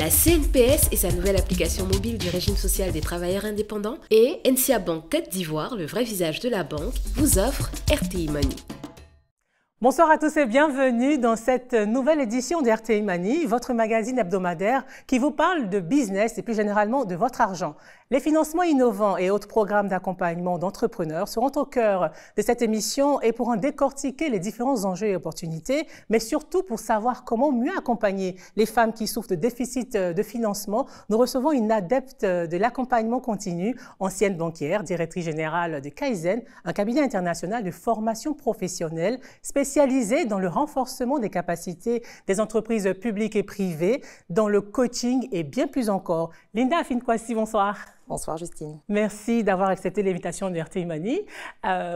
la CNPS et sa nouvelle application mobile du régime social des travailleurs indépendants et NCA Bank Côte d'Ivoire, le vrai visage de la banque, vous offre RTI Money. Bonsoir à tous et bienvenue dans cette nouvelle édition de RTI Money, votre magazine hebdomadaire qui vous parle de business et plus généralement de votre argent. Les financements innovants et autres programmes d'accompagnement d'entrepreneurs seront au cœur de cette émission et pourront décortiquer les différents enjeux et opportunités, mais surtout pour savoir comment mieux accompagner les femmes qui souffrent de déficit de financement. Nous recevons une adepte de l'accompagnement continu, ancienne banquière, directrice générale de Kaizen, un cabinet international de formation professionnelle spécialisé dans le renforcement des capacités des entreprises publiques et privées, dans le coaching et bien plus encore. Linda Afinkwasi, bonsoir. Bonsoir Justine. Merci d'avoir accepté l'invitation de RTI Money.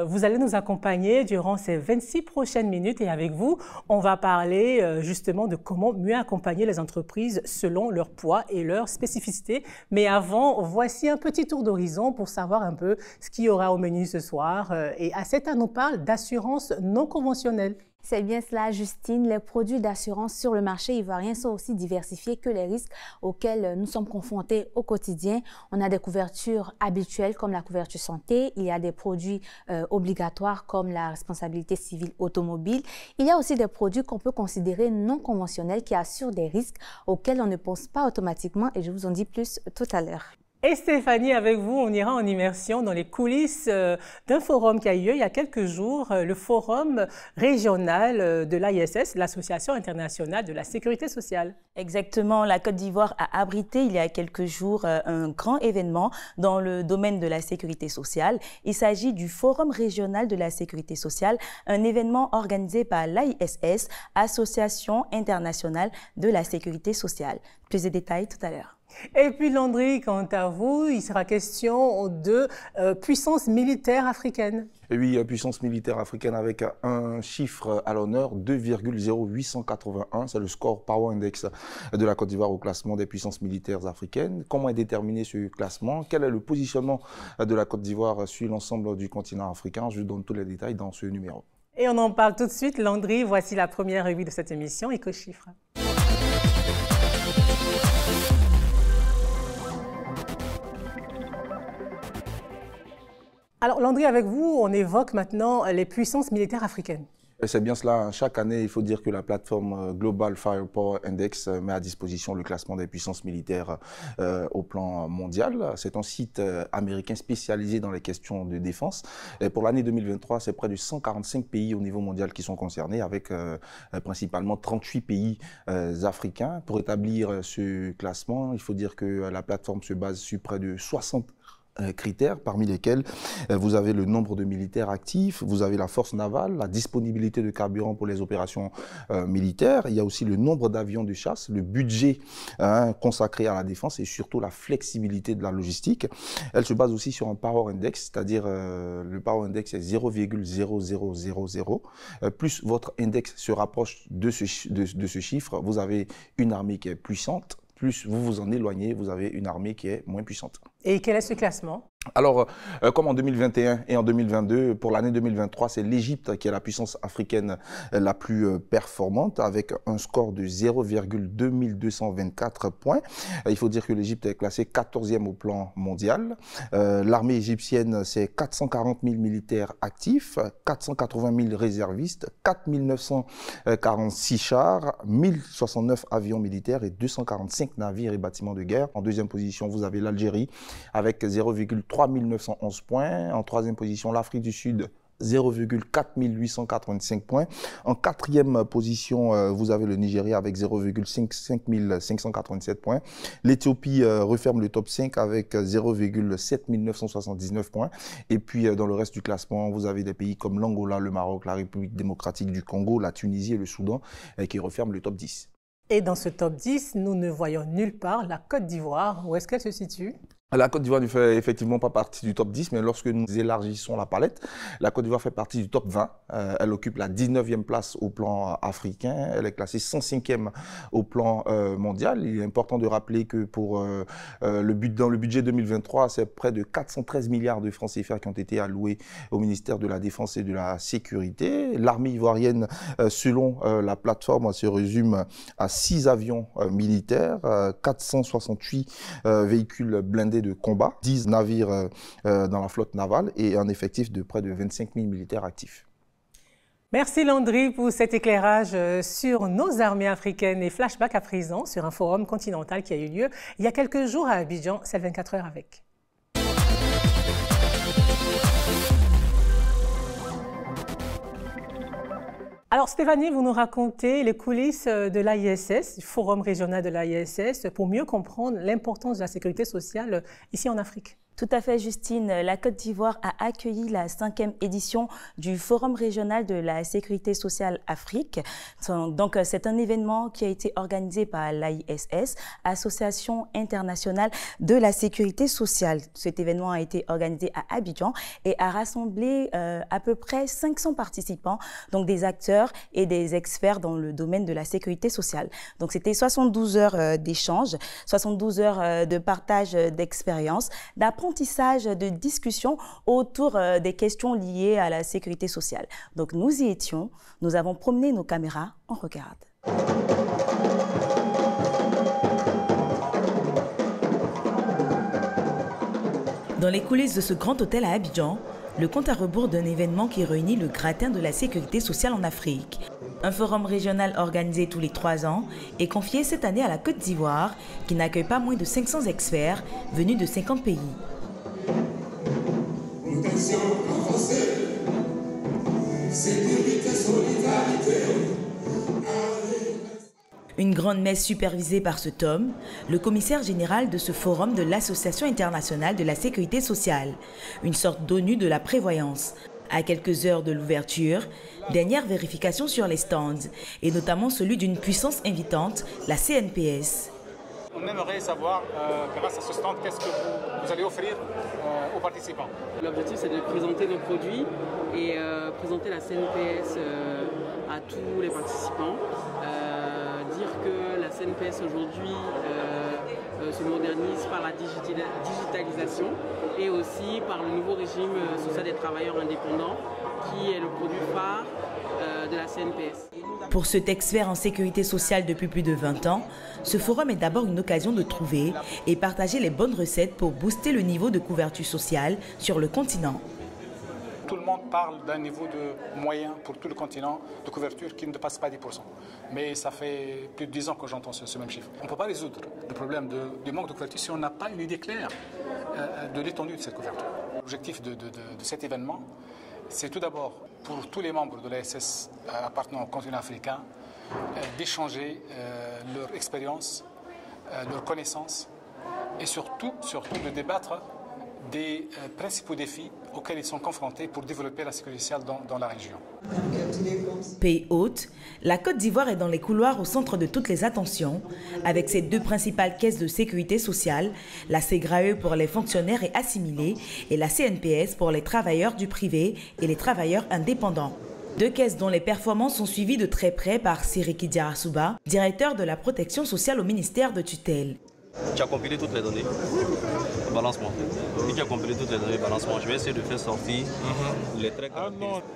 Vous allez nous accompagner durant ces 26 prochaines minutes et avec vous, on va parler justement de comment mieux accompagner les entreprises selon leur poids et leurs spécificités. Mais avant, voici un petit tour d'horizon pour savoir un peu ce qu'il y aura au menu ce soir. Et Asseta nous parle d'assurance non conventionnelle. C'est bien cela, Justine. Les produits d'assurance sur le marché ivoirien sont aussi diversifiés que les risques auxquels nous sommes confrontés au quotidien. On a des couvertures habituelles comme la couverture santé. Il y a des produits obligatoires comme la responsabilité civile automobile. Il y a aussi des produits qu'on peut considérer non conventionnels qui assurent des risques auxquels on ne pense pas automatiquement et je vous en dis plus tout à l'heure. Et Stéphanie, avec vous, on ira en immersion dans les coulisses d'un forum qui a eu lieu il y a quelques jours, le forum régional de l'AISS, l'Association internationale de la sécurité sociale. Exactement, la Côte d'Ivoire a abrité il y a quelques jours un grand événement dans le domaine de la sécurité sociale. Il s'agit du forum régional de la sécurité sociale, un événement organisé par l'AISS, Association internationale de la sécurité sociale. Plus de détails tout à l'heure. Et puis Landry, quant à vous, il sera question de puissance militaire africaine. Et oui, puissance militaire africaine avec un chiffre à l'honneur, 2,0881. C'est le score Power Index de la Côte d'Ivoire au classement des puissances militaires africaines. Comment est déterminé ce classement? Quel est le positionnement de la Côte d'Ivoire sur l'ensemble du continent africain? Je vous donne tous les détails dans ce numéro. Et on en parle tout de suite. Landry, voici la première revue de cette émission, Éco-Chiffres. Alors, Landry, avec vous, on évoque maintenant les puissances militaires africaines. C'est bien cela. Chaque année, il faut dire que la plateforme Global Firepower Index met à disposition le classement des puissances militaires au plan mondial. C'est un site américain spécialisé dans les questions de défense. Et pour l'année 2023, c'est près de 145 pays au niveau mondial qui sont concernés, avec principalement 38 pays africains. Pour établir ce classement, il faut dire que la plateforme se base sur près de 60 critères, parmi lesquels vous avez le nombre de militaires actifs, vous avez la force navale, la disponibilité de carburant pour les opérations militaires, il y a aussi le nombre d'avions de chasse, le budget consacré à la défense et surtout la flexibilité de la logistique. Elle se base aussi sur un Power Index, c'est-à-dire le Power Index est 0,0000. Plus votre index se rapproche de ce chiffre, vous avez une armée qui est puissante. Plus vous vous en éloignez, vous avez une armée qui est moins puissante. Et quel est ce classement ? Alors, comme en 2021 et en 2022, pour l'année 2023, c'est l'Égypte qui est la puissance africaine la plus performante avec un score de 0,2224 points. Il faut dire que l'Égypte est classée 14e au plan mondial. L'armée égyptienne, c'est 440 000 militaires actifs, 480 000 réservistes, 4 946 chars, 1069 avions militaires et 245 navires et bâtiments de guerre. En deuxième position, vous avez l'Algérie avec 0,3 911 points. En troisième position, l'Afrique du Sud, 0,4 885 points. En quatrième position, vous avez le Nigeria avec 0,5 587 points. L'Éthiopie referme le top 5 avec 0,7 979 points. Et puis, dans le reste du classement, vous avez des pays comme l'Angola, le Maroc, la République démocratique du Congo, la Tunisie et le Soudan qui referment le top 10. Et dans ce top 10, nous ne voyons nulle part la Côte d'Ivoire. Où est-ce qu'elle se situe ? La Côte d'Ivoire ne fait effectivement pas partie du top 10, mais lorsque nous élargissons la palette, la Côte d'Ivoire fait partie du top 20. Elle occupe la 19e place au plan africain. Elle est classée 105e au plan mondial. Il est important de rappeler que pour dans le budget 2023, c'est près de 413 milliards de francs CFA qui ont été alloués au ministère de la Défense et de la Sécurité. L'armée ivoirienne, selon la plateforme, se résume à 6 avions militaires, 468 véhicules blindés de combat, 10 navires dans la flotte navale et un effectif de près de 25 000 militaires actifs. Merci Landry pour cet éclairage sur nos armées africaines et flashback à présent sur un forum continental qui a eu lieu il y a quelques jours à Abidjan. C'est le 24 heures avec. Alors Stéphanie, vous nous racontez les coulisses de l'AISS, du forum régional de l'AISS, pour mieux comprendre l'importance de la sécurité sociale ici en Afrique. Tout à fait, Justine. La Côte d'Ivoire a accueilli la 5e édition du Forum régional de la sécurité sociale Afrique. Donc, c'est un événement qui a été organisé par l'AISS, Association internationale de la sécurité sociale. Cet événement a été organisé à Abidjan et a rassemblé à peu près 500 participants, donc des acteurs et des experts dans le domaine de la sécurité sociale. Donc, c'était 72 heures d'échange, 72 heures de partage d'expériences, d'apprentissage, de discussion autour des questions liées à la sécurité sociale. Donc nous y étions, nous avons promené nos caméras, on regarde. Dans les coulisses de ce grand hôtel à Abidjan, le compte à rebours d'un événement qui réunit le gratin de la sécurité sociale en Afrique. Un forum régional organisé tous les 3 ans est confié cette année à la Côte d'Ivoire, qui n'accueille pas moins de 500 experts venus de 50 pays. Une grande messe supervisée par ce Tom, le commissaire général de ce forum de l'Association internationale de la sécurité sociale, une sorte d'ONU de la prévoyance. À quelques heures de l'ouverture, dernière vérification sur les stands, et notamment celui d'une puissance invitante, la CNPS. On aimerait savoir, grâce à ce stand, qu'est-ce que vous allez offrir aux participants. L'objectif, c'est de présenter nos produits et présenter la CNPS à tous les participants. Dire que la CNPS aujourd'hui se modernise par la digitalisation et aussi par le nouveau régime social des travailleurs indépendants qui est le produit phare de la CNPS. Pour cet expert en sécurité sociale depuis plus de 20 ans, ce forum est d'abord une occasion de trouver et partager les bonnes recettes pour booster le niveau de couverture sociale sur le continent. Tout le monde parle d'un niveau de moyen pour tout le continent de couverture qui ne dépasse pas 10%. Mais ça fait plus de 10 ans que j'entends ce même chiffre. On ne peut pas résoudre le problème du manque de couverture si on n'a pas une idée claire de l'étendue de cette couverture. L'objectif de cet événement, c'est tout d'abord pour tous les membres de l'ASS appartenant au continent africain d'échanger leur expérience, leurs connaissances et surtout de débattre des principaux défis auxquels ils sont confrontés pour développer la sécurité sociale dans la région. Pays hôte, la Côte d'Ivoire est dans les couloirs au centre de toutes les attentions, avec ses 2 principales caisses de sécurité sociale, la CEGRAE pour les fonctionnaires et assimilés et la CNPS pour les travailleurs du privé et les travailleurs indépendants. 2 caisses dont les performances sont suivies de très près par Siriki Diarasuba, directeur de la protection sociale au ministère de tutelle. Tu as compilé toutes les données, balancement. Et tu as compilé toutes les données, balancement. Je vais essayer de faire sortir les traits.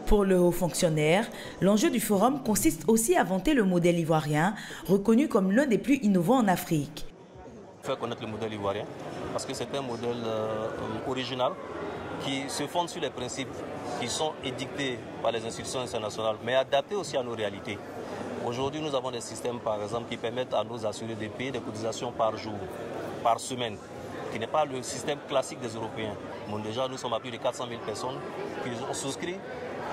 Pour le haut fonctionnaire, l'enjeu du forum consiste aussi à vanter le modèle ivoirien, reconnu comme l'un des plus innovants en Afrique. Faire connaître le modèle ivoirien, parce que c'est un modèle original qui se fonde sur les principes qui sont édictés par les institutions internationales, mais adaptés aussi à nos réalités. Aujourd'hui, nous avons des systèmes, par exemple, qui permettent à nos assurés de payer des cotisations par jour, par semaine, qui n'est pas le système classique des Européens. Bon, déjà, nous sommes à plus de 400 000 personnes qui ont souscrit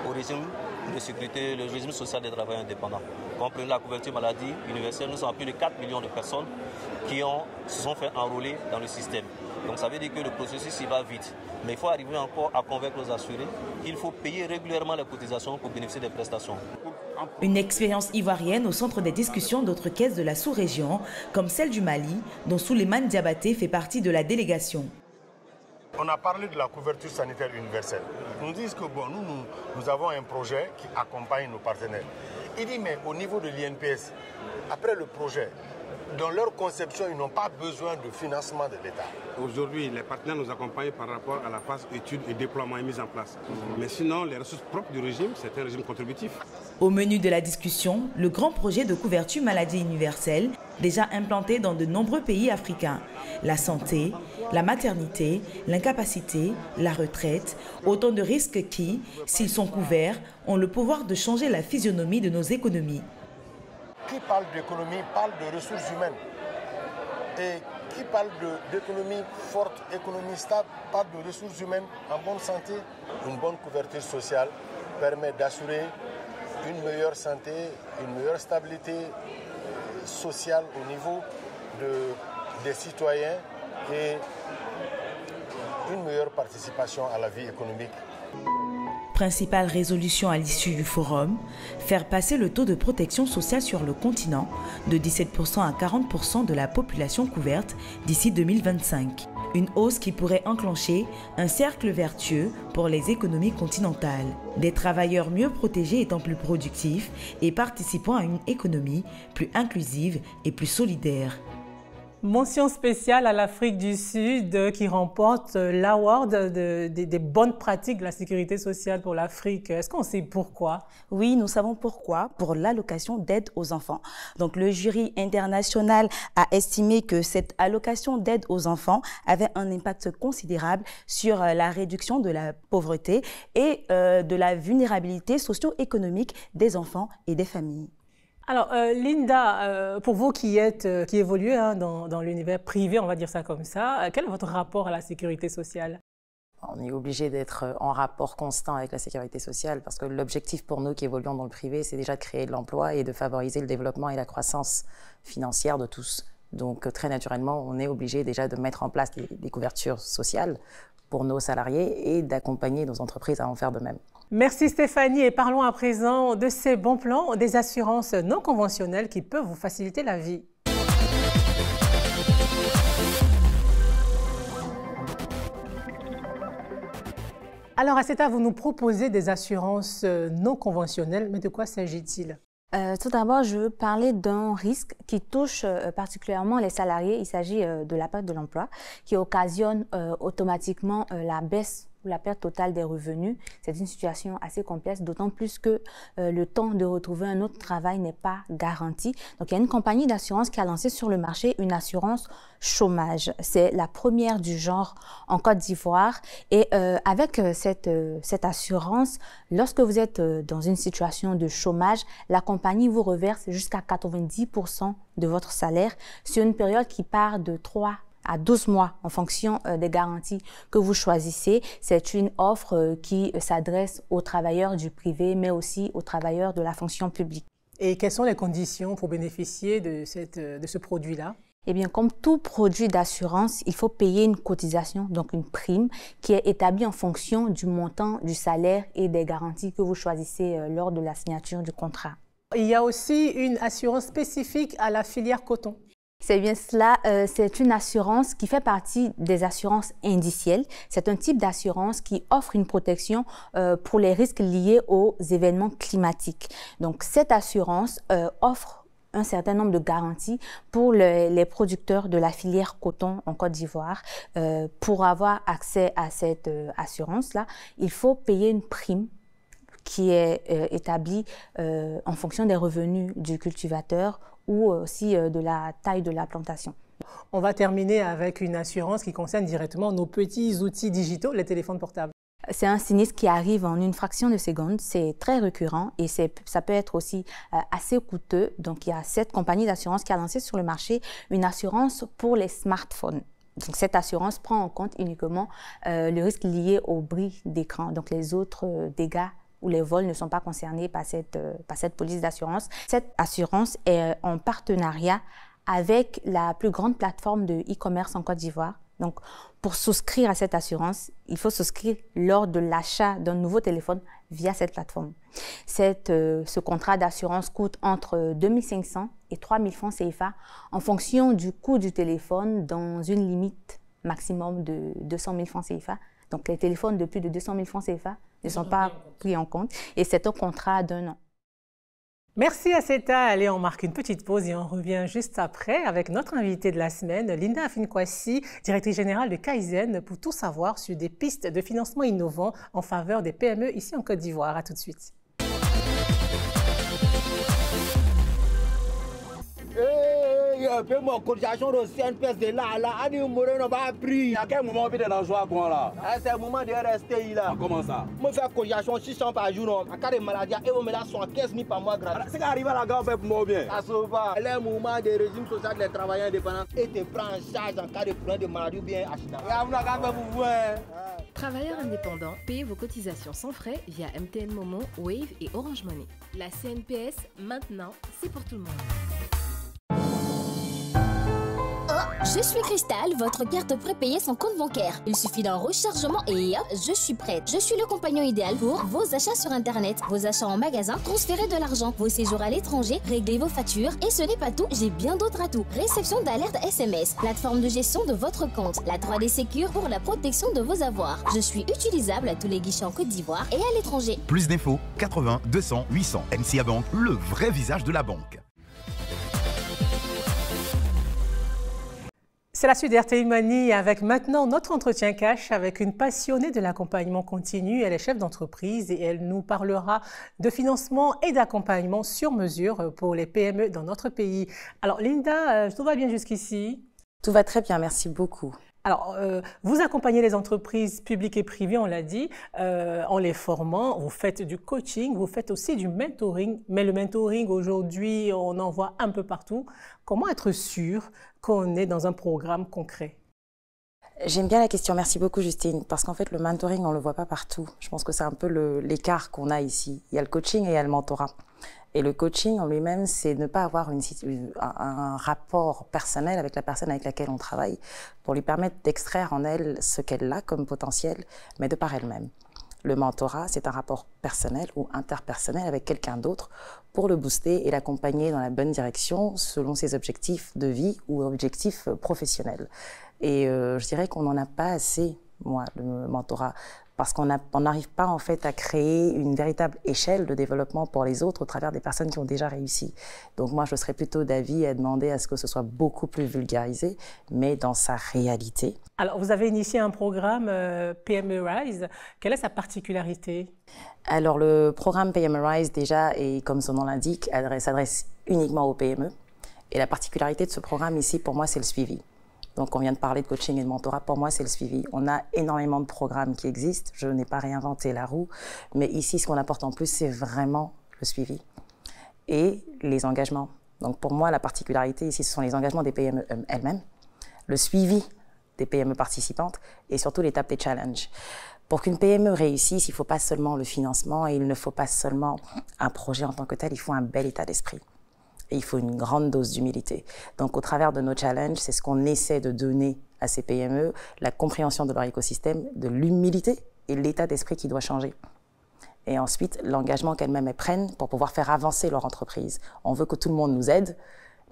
au régime de sécurité, le régime social des travailleurs indépendants. Comprenez la couverture maladie universelle, nous sommes à plus de 4 millions de personnes qui se sont fait enrôler dans le système. Donc ça veut dire que le processus il va vite. Mais il faut arriver encore à convaincre nos assurés qu'il faut payer régulièrement les cotisations pour bénéficier des prestations. Une expérience ivoirienne au centre des discussions d'autres caisses de la sous-région, comme celle du Mali, dont Souleymane Diabaté fait partie de la délégation. On a parlé de la couverture sanitaire universelle. Ils nous disent que bon, nous avons un projet qui accompagne nos partenaires. Il dit, mais au niveau de l'INPS, après le projet, dans leur conception, ils n'ont pas besoin de financement de l'État. Aujourd'hui, les partenaires nous accompagnent par rapport à la phase étude et déploiement et mise en place. Mais sinon, les ressources propres du régime, c'est un régime contributif. Au menu de la discussion, le grand projet de couverture maladie universelle, déjà implanté dans de nombreux pays africains. La santé, la maternité, l'incapacité, la retraite, autant de risques qui, s'ils sont couverts, ont le pouvoir de changer la physionomie de nos économies. Qui parle d'économie parle de ressources humaines. Et qui parle d'économie forte, économie stable, parle de ressources humaines en bonne santé. Une bonne couverture sociale permet d'assurer une meilleure santé, une meilleure stabilité sociale au niveau des citoyens et une meilleure participation à la vie économique. Principale résolution à l'issue du forum, faire passer le taux de protection sociale sur le continent de 17% à 40% de la population couverte d'ici 2025. Une hausse qui pourrait enclencher un cercle vertueux pour les économies continentales. Des travailleurs mieux protégés étant plus productifs et participant à une économie plus inclusive et plus solidaire. Mention spéciale à l'Afrique du Sud qui remporte l'award des bonnes pratiques de la sécurité sociale pour l'Afrique. Est-ce qu'on sait pourquoi? Oui, nous savons pourquoi, pour l'allocation d'aide aux enfants. Donc le jury international a estimé que cette allocation d'aide aux enfants avait un impact considérable sur la réduction de la pauvreté et de la vulnérabilité socio-économique des enfants et des familles. Alors, Linda, pour vous qui évoluez dans l'univers privé, on va dire ça comme ça, quel est votre rapport à la sécurité sociale? On est obligé d'être en rapport constant avec la sécurité sociale parce que l'objectif pour nous qui évoluons dans le privé, c'est déjà de créer de l'emploi et de favoriser le développement et la croissance financière de tous. Donc, très naturellement, on est obligé déjà de mettre en place des couvertures sociales pour nos salariés et d'accompagner nos entreprises à en faire de même. Merci Stéphanie et parlons à présent de ces bons plans, des assurances non conventionnelles qui peuvent vous faciliter la vie. Alors Asseta, vous nous proposez des assurances non conventionnelles, mais de quoi s'agit-il? Tout d'abord, je veux parler d'un risque qui touche particulièrement les salariés. Il s'agit de la perte de l'emploi qui occasionne automatiquement la baisse ou la perte totale des revenus. C'est une situation assez complexe, d'autant plus que le temps de retrouver un autre travail n'est pas garanti. Donc, il y a une compagnie d'assurance qui a lancé sur le marché une assurance chômage. C'est la première du genre en Côte d'Ivoire. Et avec cette assurance, lorsque vous êtes dans une situation de chômage, la compagnie vous reverse jusqu'à 90% de votre salaire sur une période qui part de 3 à 12 mois en fonction des garanties que vous choisissez. C'est une offre qui s'adresse aux travailleurs du privé, mais aussi aux travailleurs de la fonction publique. Et quelles sont les conditions pour bénéficier de ce produit-là? Eh bien, comme tout produit d'assurance, il faut payer une cotisation, donc une prime, qui est établie en fonction du montant du salaire et des garanties que vous choisissez lors de la signature du contrat. Il y a aussi une assurance spécifique à la filière coton. C'est bien cela, c'est une assurance qui fait partie des assurances indicielles. C'est un type d'assurance qui offre une protection pour les risques liés aux événements climatiques. Donc, cette assurance offre un certain nombre de garanties pour les producteurs de la filière coton en Côte d'Ivoire. Pour avoir accès à cette assurance-là, il faut payer une prime qui est établie en fonction des revenus du cultivateur ou aussi de la taille de la plantation. On va terminer avec une assurance qui concerne directement nos petits outils digitaux, les téléphones portables. C'est un sinistre qui arrive en une fraction de seconde, c'est très récurrent et ça peut être aussi assez coûteux. Donc il y a cette compagnie d'assurance qui a lancé sur le marché une assurance pour les smartphones. Donc cette assurance prend en compte uniquement le risque lié au bris d'écran, donc les autres dégâts où les vols ne sont pas concernés par cette police d'assurance. Cette assurance est en partenariat avec la plus grande plateforme de e-commerce en Côte d'Ivoire. Donc, pour souscrire à cette assurance, il faut souscrire lors de l'achat d'un nouveau téléphone via cette plateforme. Ce contrat d'assurance coûte entre 2 500 et 3 000 francs CFA en fonction du coût du téléphone dans une limite maximum de 200 000 francs CFA. Donc, les téléphones de plus de 200 000 francs CFA ne sont pas pris en compte. Et c'est un contrat d'1 an. Merci Aceta. Allez, on marque une petite pause et on revient juste après avec notre invitée de la semaine, Linda Afinkwasi, directrice générale de Kaizen, pour tout savoir sur des pistes de financement innovants en faveur des PME ici en Côte d'Ivoire. À tout de suite. Fais-moi cotisation de CNPS de là, Annie Moreno va pris. À quel moment on vient dans le joie là? C'est le moment de rester là. Comment ça? Moi, je fais cotisation 600 par jour. En cas de maladie, et on me la 75 000 par mois gratuit. C'est qu'arrive à la gare, on fait pour moi bien. Ça se va. Le mouvement des régimes social des travailleurs indépendants et te prend en charge en cas de problème de maladie ou bien accident. Travailleurs indépendants, payez vos cotisations sans frais via MTN Momo, Wave et Orange Money. La CNPS, maintenant, c'est pour tout le monde. Je suis Cristal, votre carte prépayée sans compte bancaire. Il suffit d'un rechargement et hop, je suis prête. Je suis le compagnon idéal pour vos achats sur Internet, vos achats en magasin, transférer de l'argent, vos séjours à l'étranger, régler vos factures. Et ce n'est pas tout, j'ai bien d'autres atouts. Réception d'alerte SMS, plateforme de gestion de votre compte, la 3D Secure pour la protection de vos avoirs. Je suis utilisable à tous les guichets en Côte d'Ivoire et à l'étranger. Plus d'infos, 80 200 800. NCA Bank, le vrai visage de la banque. C'est la suite d'RTI Money avec maintenant notre entretien cash avec une passionnée de l'accompagnement continu. Elle est chef d'entreprise et elle nous parlera de financement et d'accompagnement sur mesure pour les PME dans notre pays. Alors Linda, tout va bien jusqu'ici? Tout va très bien, merci beaucoup. Alors, vous accompagnez les entreprises publiques et privées, on l'a dit, en les formant. Vous faites du coaching, vous faites aussi du mentoring. Mais le mentoring, aujourd'hui, on en voit un peu partout. Comment être sûr qu'on est dans un programme concret? J'aime bien la question, merci beaucoup Justine, parce qu'en fait, le mentoring, on ne le voit pas partout. Je pense que c'est un peu l'écart qu'on a ici. Il y a le coaching et il y a le mentorat. Et le coaching en lui-même, c'est ne pas avoir un rapport personnel avec la personne avec laquelle on travaille pour lui permettre d'extraire en elle ce qu'elle a comme potentiel, mais de par elle-même. Le mentorat, c'est un rapport personnel ou interpersonnel avec quelqu'un d'autre pour le booster et l'accompagner dans la bonne direction selon ses objectifs de vie ou objectifs professionnels. Et je dirais qu'on n'en a pas assez, moi, le mentorat, parce qu'on n'arrive pas en fait à créer une véritable échelle de développement pour les autres au travers des personnes qui ont déjà réussi. Donc moi, je serais plutôt d'avis à demander à ce que ce soit beaucoup plus vulgarisé, mais dans sa réalité. Alors, vous avez initié un programme PME Rise. Quelle est sa particularité? Alors, le programme PME Rise, déjà, et comme son nom l'indique, s'adresse uniquement aux PME. Et la particularité de ce programme ici, pour moi, c'est le suivi. Donc, on vient de parler de coaching et de mentorat. Pour moi, c'est le suivi. On a énormément de programmes qui existent. Je n'ai pas réinventé la roue. Mais ici, ce qu'on apporte en plus, c'est vraiment le suivi et les engagements. Donc, pour moi, la particularité ici, ce sont les engagements des PME elles-mêmes, le suivi des PME participantes et surtout l'étape des challenges. Pour qu'une PME réussisse, il ne faut pas seulement le financement et il ne faut pas seulement un projet en tant que tel, il faut un bel état d'esprit. Et il faut une grande dose d'humilité. Donc, au travers de nos challenges, c'est ce qu'on essaie de donner à ces PME, la compréhension de leur écosystème, de l'humilité et l'état d'esprit qui doit changer. Et ensuite, l'engagement qu'elles-mêmes prennent pour pouvoir faire avancer leur entreprise. On veut que tout le monde nous aide,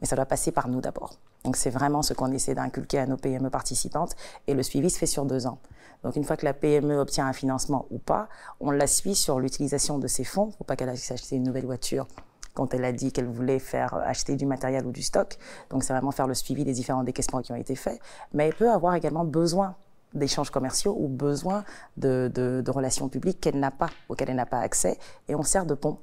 mais ça doit passer par nous d'abord. Donc, c'est vraiment ce qu'on essaie d'inculquer à nos PME participantes. Et le suivi se fait sur 2 ans. Donc, une fois que la PME obtient un financement ou pas, on la suit sur l'utilisation de ces fonds. Il ne faut pas qu'elle aille acheter une nouvelle voiture quand elle a dit qu'elle voulait faire acheter du matériel ou du stock. Donc, c'est vraiment faire le suivi des différents décaissements qui ont été faits. Mais elle peut avoir également besoin d'échanges commerciaux ou besoin de relations publiques qu'elle n'a pas, auxquelles elle n'a pas accès. Et on sert de pont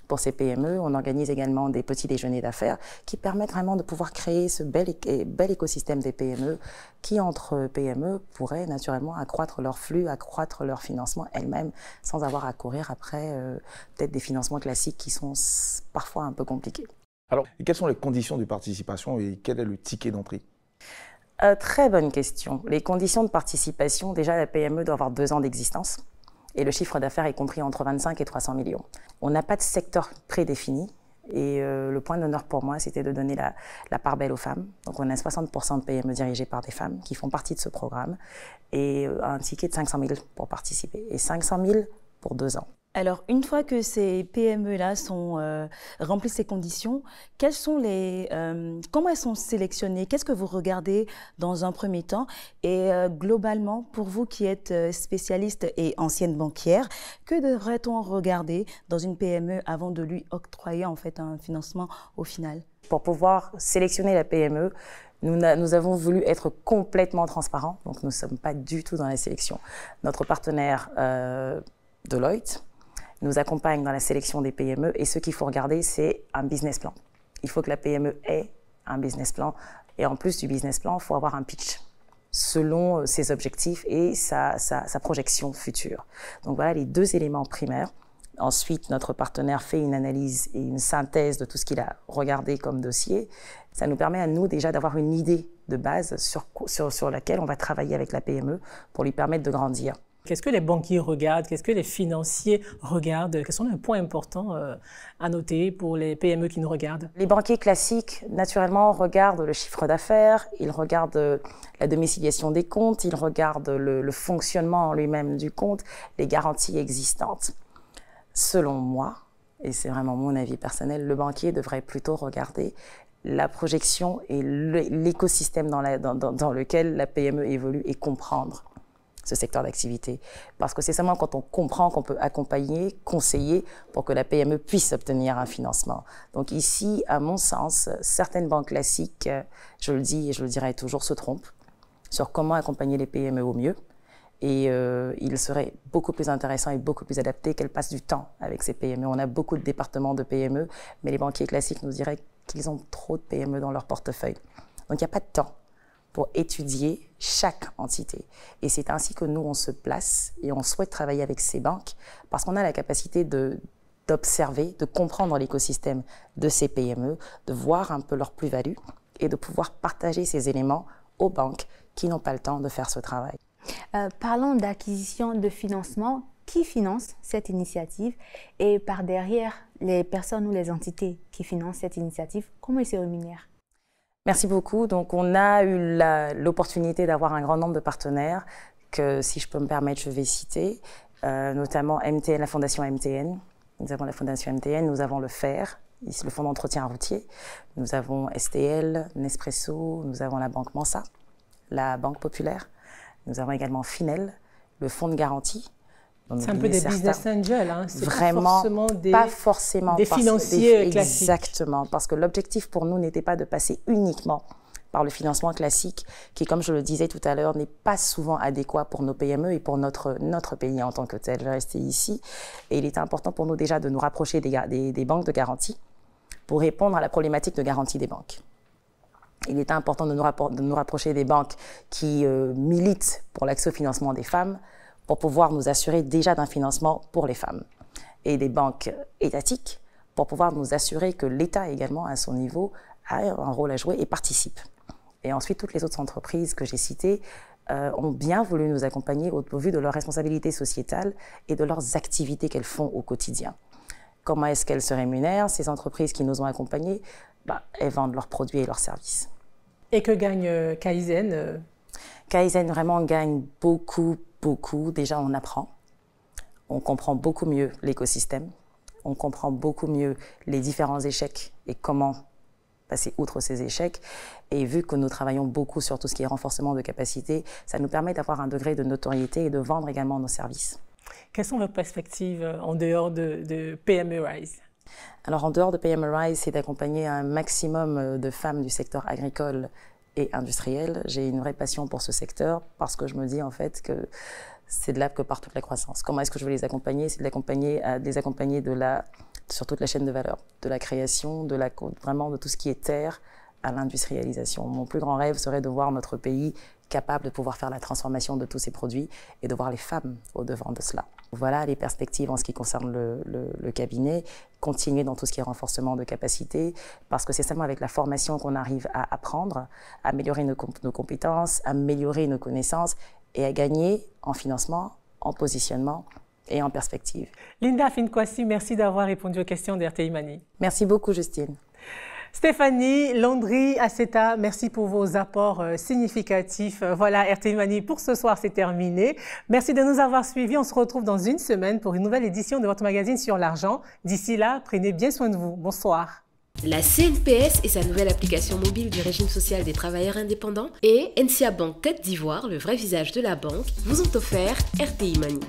pour ces PME. On organise également des petits déjeuners d'affaires qui permettent vraiment de pouvoir créer ce bel écosystème des PME qui, entre PME, pourraient naturellement accroître leur flux, accroître leur financement elles-mêmes sans avoir à courir après peut-être des financements classiques qui sont parfois un peu compliqués. Alors, quelles sont les conditions de participation et quel est le ticket d'entrée? Très bonne question. Les conditions de participation, déjà la PME doit avoir 2 ans d'existence. Et le chiffre d'affaires est compris entre 25 et 300 millions. On n'a pas de secteur prédéfini. Et le point d'honneur pour moi, c'était de donner la part belle aux femmes. Donc, on a 60% de PME dirigées par des femmes qui font partie de ce programme. Et un ticket de 500 000 pour participer. Et 500 000 pour 2 ans. Alors, une fois que ces PME-là remplissent ces conditions, comment elles sont sélectionnées? Qu'est-ce que vous regardez dans un premier temps? Et globalement, pour vous qui êtes spécialiste et ancienne banquière, que devrait-on regarder dans une PME avant de lui octroyer en fait un financement au final? Pour pouvoir sélectionner la PME, nous avons voulu être complètement transparents, donc nous ne sommes pas du tout dans la sélection. Notre partenaire Deloitte nous accompagne dans la sélection des PME et ce qu'il faut regarder, c'est un business plan. Il faut que la PME ait un business plan et en plus du business plan, il faut avoir un pitch selon ses objectifs et sa projection future. Donc voilà les deux éléments primaires. Ensuite, notre partenaire fait une analyse et une synthèse de tout ce qu'il a regardé comme dossier. Ça nous permet à nous déjà d'avoir une idée de base sur laquelle on va travailler avec la PME pour lui permettre de grandir. Qu'est-ce que les banquiers regardent? Qu'est-ce que les financiers regardent? Quels sont les points importants à noter pour les PME qui nous regardent? Les banquiers classiques, naturellement, regardent le chiffre d'affaires, ils regardent la domiciliation des comptes, ils regardent le fonctionnement en lui-même du compte, les garanties existantes. Selon moi, et c'est vraiment mon avis personnel, le banquier devrait plutôt regarder la projection et l'écosystème dans lequel la PME évolue et comprendre ce secteur d'activité. Parce que c'est seulement quand on comprend qu'on peut accompagner, conseiller pour que la PME puisse obtenir un financement. Donc ici, à mon sens, certaines banques classiques, je le dis et je le dirai toujours, se trompent sur comment accompagner les PME au mieux. Et il serait beaucoup plus intéressant et beaucoup plus adapté qu'elles passent du temps avec ces PME. On a beaucoup de départements de PME, mais les banquiers classiques nous diraient qu'ils ont trop de PME dans leur portefeuille. Donc il n'y a pas de temps pour étudier chaque entité. Et c'est ainsi que nous, on se place et on souhaite travailler avec ces banques parce qu'on a la capacité d'observer, de comprendre l'écosystème de ces PME, de voir un peu leur plus-value et de pouvoir partager ces éléments aux banques qui n'ont pas le temps de faire ce travail. Parlons d'acquisition de financement. Qui finance cette initiative? Et par derrière, les personnes ou les entités qui financent cette initiative, comment ils se rémunèrent? Merci beaucoup. Donc, on a eu l'opportunité d'avoir un grand nombre de partenaires que, si je peux me permettre, je vais citer, notamment MTN, la Fondation MTN. Nous avons la Fondation MTN, nous avons le FER, le Fonds d'entretien routier. Nous avons STL, Nespresso, nous avons la Banque Mensa, la Banque Populaire. Nous avons également Finel, le Fonds de garantie. C'est un peu des business angels, hein. Vraiment, pas forcément des financiers classiques. Exactement, parce que l'objectif pour nous n'était pas de passer uniquement par le financement classique, qui, comme je le disais tout à l'heure, n'est pas souvent adéquat pour nos PME et pour notre pays en tant que tel. Je vais rester ici. Et il était important pour nous déjà de nous rapprocher des banques de garantie pour répondre à la problématique de garantie des banques. Il était important de nous rapprocher des banques qui militent pour l'accès au financement des femmes, pour pouvoir nous assurer déjà d'un financement pour les femmes. Et des banques étatiques, pour pouvoir nous assurer que l'État également, à son niveau, a un rôle à jouer et participe. Et ensuite, toutes les autres entreprises que j'ai citées ont bien voulu nous accompagner au vu de leurs responsabilités sociétales et de leurs activités qu'elles font au quotidien. Comment est-ce qu'elles se rémunèrent? Ces entreprises qui nous ont accompagnés, elles vendent leurs produits et leurs services. Et que gagne Kaizen? Kaizen vraiment gagne beaucoup. Déjà, on apprend. On comprend beaucoup mieux l'écosystème. On comprend beaucoup mieux les différents échecs et comment passer outre ces échecs. Et vu que nous travaillons beaucoup sur tout ce qui est renforcement de capacité, ça nous permet d'avoir un degré de notoriété et de vendre également nos services. Quelles sont vos perspectives en dehors de PME Rise? Alors, en dehors de PME Rise, c'est d'accompagner un maximum de femmes du secteur agricole et industriel. J'ai une vraie passion pour ce secteur parce que je me dis en fait que c'est de là que part toute la croissance. Comment est-ce que je vais les accompagner? C'est de les accompagner sur toute la chaîne de valeur, de la création, vraiment de tout ce qui est terre à l'industrialisation. Mon plus grand rêve serait de voir notre pays capable de pouvoir faire la transformation de tous ces produits et de voir les femmes au-devant de cela. Voilà les perspectives en ce qui concerne le cabinet. Continuer dans tout ce qui est renforcement de capacité, parce que c'est seulement avec la formation qu'on arrive à apprendre, à améliorer nos compétences, à améliorer nos connaissances et à gagner en financement, en positionnement et en perspective. Linda Finkwasi, merci d'avoir répondu aux questions d'RTI Mani. Merci beaucoup, Justine. Stéphanie, Landry, Aceta, merci pour vos apports significatifs. Voilà, RTI Mani pour ce soir, c'est terminé. Merci de nous avoir suivis. On se retrouve dans une semaine pour une nouvelle édition de votre magazine sur l'argent. D'ici là, prenez bien soin de vous. Bonsoir. La CNPS et sa nouvelle application mobile du régime social des travailleurs indépendants et NCA Bank Côte d'Ivoire, le vrai visage de la banque, vous ont offert RTI Mani.